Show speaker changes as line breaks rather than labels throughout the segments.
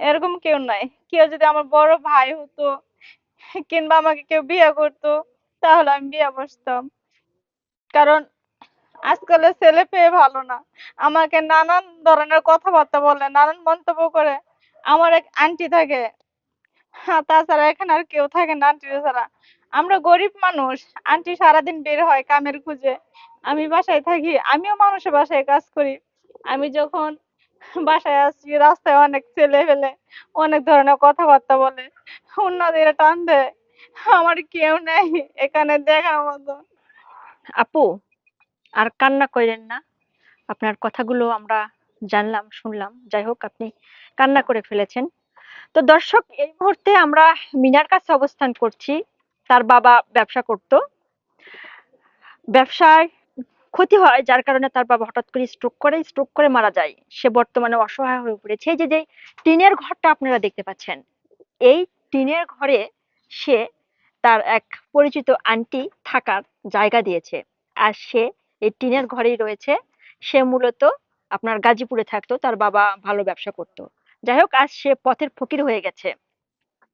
এরকম কেউ নাই। কেউ যদি আমার বড় ভাই হতো কিংবা আমাকে কেউ বিয়ে করতো তাহলে আমি বিয়ে বসতাম। কারণ আজকালের ছেলে পেয়ে ভালো না। আমাকে নানান ধরনের কথাবার্তা বলে, নানান মন্তব্য করে। আমার এক আন্টি থাকে, তাছাড়া এখানে আর কেউ থাকে না আন্টি ছাড়া। আমরা গরিব মানুষ। আন্টি সারাদিন বের হয় কামের খোঁজে, আমি বাসায় থাকি। আমিও মানুষের বাসায় কাজ করি। আমি যখন বাসায় আসছি রাস্তায় অনেক ছেলে ফেলে অনেক ধরনের কথাবার্তা বলে, অন্যদের টান দেয়। আমার কেউ নেই এখানে দেখার মতো।
আপু, আর কান্না কইরেন না। আপনার কথাগুলো আমরা জানলাম, শুনলাম। যাই হোক, আপনি কান্না করে ফেলেছেন। তো দর্শক, এই মুহূর্তে আমরা মিনার কাছে অবস্থান করছি। তার বাবা ব্যবসা করত। ব্যবসায় ক্ষতি হয়, যার কারণে তার বাবা হঠাৎ করে স্ট্রোক করে মারা যায়। সে বর্তমানে অসহায় হয়ে পড়েছে। এই যে টিনের ঘরটা আপনারা দেখতে পাচ্ছেন, এই টিনের ঘরে সে তার এক পরিচিত আন্টি থাকার জায়গা দিয়েছে। আর সে এই টিনের ঘরেই রয়েছে। সে মূলত আপনার গাজীপুরে থাকতো, তার বাবা ভালো ব্যবসা করতো। যাই হোক, আজ সে পথের ফকির হয়ে গেছে।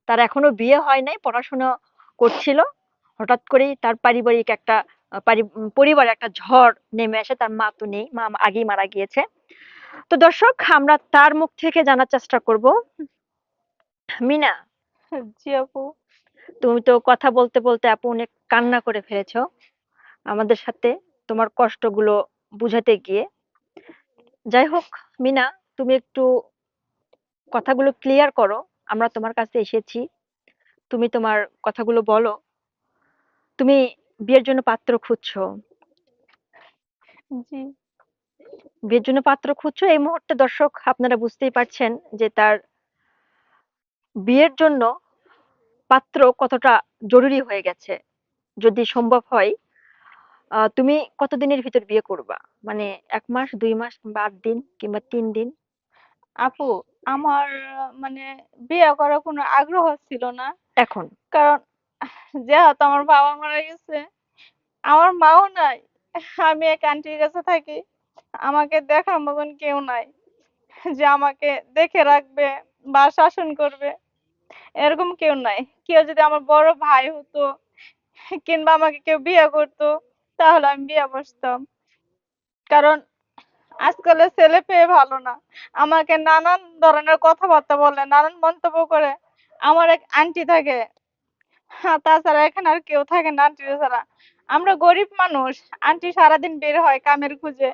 তার এখনো বিয়ে হয় নাই, পড়াশোনা করছিল। হঠাৎ করেই তার পারিবারিক একটা পরিবারে একটা ঝড় নেমে আসে। তার মা তো নেই, মা আগেই মারা গিয়েছে। তো দর্শক, আমরা তার মুখ থেকে জানার চেষ্টা করব। মিনা,
জি আপু।
তুমি তো কথা বলতে বলতে আপু অনেক কান্না করে ফেলেছো আমাদের সাথে তোমার কষ্টগুলো বুঝাতে গিয়ে। যাই হোক মিনা, তুমি একটু কথাগুলো ক্লিয়ার করো। আমরা তোমার কাছে এসেছি, তুমি তোমার কথাগুলো বলো। তুমি বিয়ের জন্য পাত্র খুঁজছো,
জি।
বিয়ের জন্য পাত্র খুঁজছো। এই মুহূর্তে দর্শক আপনারা বুঝতেই পারছেন যে তার বিয়ের জন্য পাত্র কতটা জরুরি হয়ে গেছে। যদি সম্ভব হয়, তুমি কতদিনের ভিতর বিয়ে করবা? মানে 1 মাস, 2 মাস, কিংবা 8 দিন, কিংবা 3 দিন?
আপু, আমার মানে বিয়ে করার কোনো আগ্রহ ছিল না।
এখন
কারণ যেহেতু আমার বাবা মারা গেছে, আমার মাও নাই। আমি এক আন্টির কাছে থাকি। আমাকে দেখার মতন কেউ নাই যে আমাকে দেখে রাখবে বা শাসন করবে। এরকম কেউ নাই। কেউ যদি আমার বড় ভাই হতো কিংবা আমাকে কেউ বিয়ে করতো তাহলে আমি বিয়ে বসতাম। কারণ আজকালের ছেলে পেয়ে ভালো না। আমাকে নানান ধরনের কথাবার্তা বলে, নানান মন্তব্য করে। আমার এক আন্টি থাকে, তাছাড়া এখানে আর কেউ থাকে না আন্টি ছাড়া। আমরা গরিব মানুষ। আন্টি সারাদিন বের হয় কামের খোঁজে,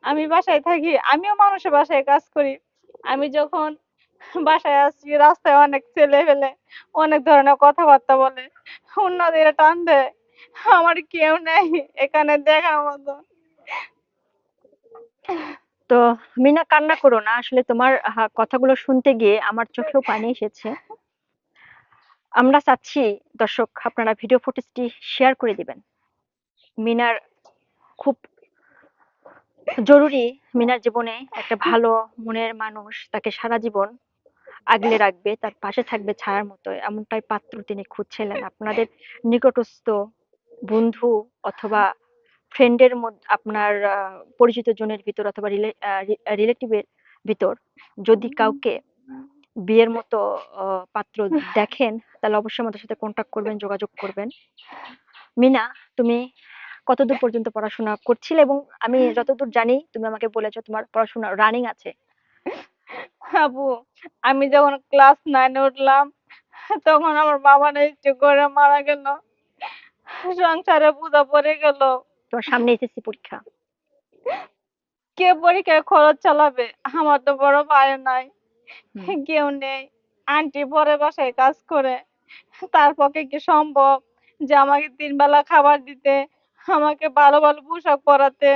আমি বাসায় থাকি। আমিও মানুষের বাসায় কাজ করি। আমি যখন বাসায় আসছি রাস্তায় অনেক ছেলে ফেলে অনেক ধরনের কথাবার্তা বলে, অন্যদের টান দেয়। আমার কেউ নেই এখানে দেখার মতো।
তো মিনা, কান্না করো না। আসলে তোমার কথাগুলো শুনতে গিয়ে আমার চোখেও পানি এসেছে। আমরা চাচ্ছি দর্শক আপনারা ভিডিও ফুটেজটি শেয়ার করে দিবেন। মিনার খুব জরুরি। মিনার জীবনে একটা ভালো মনের মানুষ তাকে সারা জীবন আগলে রাখবে, তার পাশে থাকবে ছায়ার মতো, এমনটাই পাত্র তিনি খুঁজছিলেন। আপনাদের নিকটস্থ বন্ধু অথবা ফ্রেন্ডের মধ্যে, আপনার পরিচিত জনের ভিতর অথবা রিলেটিভের ভিতর যদি কাউকে বিয়ের মতো পাত্র দেখেন, তাহলে অবশ্যই আমাদের সাথে কন্ট্যাক্ট করবেন, যোগাযোগ করবেন। মিনা, তুমি কতদূর পর্যন্ত পড়াশোনা করছিলে? এবং আমি যতদূর জানি তুমি আমাকে বলেছো তোমার পড়াশোনা রানিং আছে।
আপু, আমি যখন ক্লাস 9-এ উঠলাম তখন আমার বাবা স্ট্রোক করে মারা গেল। সংসারে বোঝা পড়ে গেল।
তোমার সামনে এসএসসি পরীক্ষা।
কে পরীক্ষায় খরচ চালাবে? আমার তো বড় ভাই নাই,
হুম।
কেউ নেই। আন্টি পরের বাসায় কাজ করে। তার পক্ষে কি সম্ভব যে আমাকে 3 বেলা খাবার দিতে, আমাকে ভালো ভালো পোশাক পরাতে,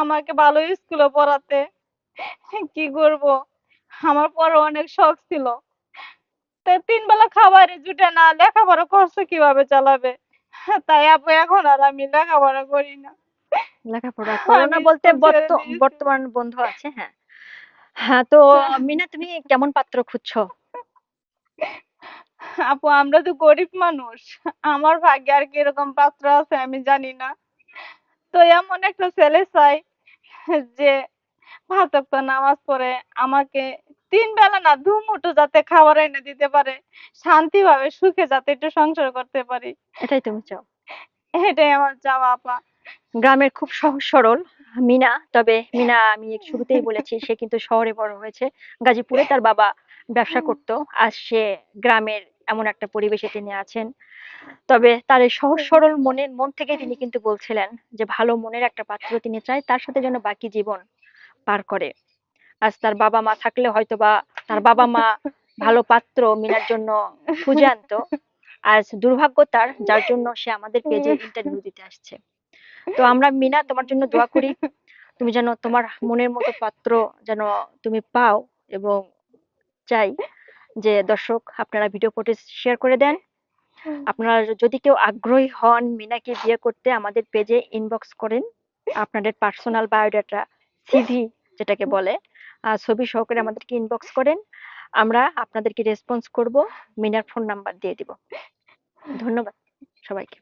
আমাকে ভালো স্কুলে পড়াতে? কি করব? আমার পরে অনেক শখ ছিল। তাই 3 বেলা খাবারে জুটে না, লেখাপড়া খরচ কিভাবে চালাবে? তাই আপু এখন আর আমি লেখাপড়া করি না।
লেখাপড়া করো না
আমি
বলতে
স্কুল ছেড়ে দিয়েছি।
বর্তমান বন্ধ আছে, হ্যাঁ। হ্যাঁ, তো মিনা, তুমি কেমন পাত্র খুঁজছো?
আপু, আমরা তো গরিব মানুষ। আমার ভাগ্যে আর কিরকম পাত্র আছে আমি জানি না। তো এমন একটা ছেলে চাই যে 5 ওয়াক্ত নামাজ পড়ে, আমাকে তিন বেলা না দুমুঠো যাতে খাবার এনে দিতে পারে, শান্তিভাবে সুখে যাতে একটু সংসার করতে পারি,
এটাই তুমি চাও।
এটাই আমার চাওয়া আপা।
গ্রামের খুব সহজ সরল মিনা, তবে মিনা আমি শুরুতেই বলেছি সে কিন্তু শহরে বড় হয়েছে। গাজীপুরে তার বাবা ব্যবসা করতো, আজ সে গ্রামের এমন একটা পরিবেশে তিনি আছেন। তবে তার এই সহজ সরল মন থেকে তিনি কিন্তু বলছিলেন যে ভালো মনের একটা পাত্র তিনি চায়, তার সাথে যেন বাকি জীবন পার করে। আজ তার বাবা মা থাকলে হয়তোবা তার বাবা মা ভালো পাত্র মিনার জন্য খুঁজে আনতো। আজ দুর্ভাগ্য তার, যার জন্য সে আমাদের পেজে ইন্টারভিউ দিতে আসছে। তো আমরা মিনা তোমার জন্য দোয়া করি, তুমি যেন তোমার মনের মতো পাত্র যেন তুমি পাও, এবং চাই যে দর্শক আপনারা ভিডিও ফুটেজ শেয়ার করে দেন। আপনারা যদি কেউ আগ্রহী হন মিনাকে বিয়ে করতে, আমাদের পেজে ইনবক্স করেন আপনাদের পার্সোনাল বায়োডাটা, সিভি যেটাকে বলে, ছবি সহকারে আমাদেরকে ইনবক্স করেন। আমরা আপনাদেরকে রেসপন্স করব, মিনার ফোন নাম্বার দিয়ে দিব। ধন্যবাদ সবাইকে।